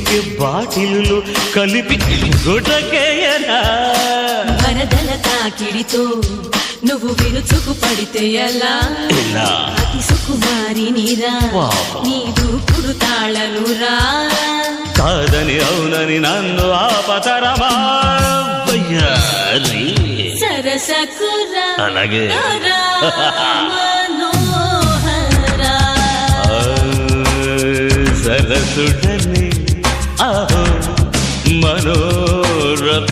చిలుకే bottle కలిపి గుటకేయనా వరదల తాకిడితో నువ్వు విరుచుకు పడితే ఎలా అతి సుకుమారి నీరా నీ దూకుడు తాళనురా కాదని అవునని నన్ను ఆపతరమా సరసకురా అలాగే మనోహరా సరసుడని ఆహో మనోర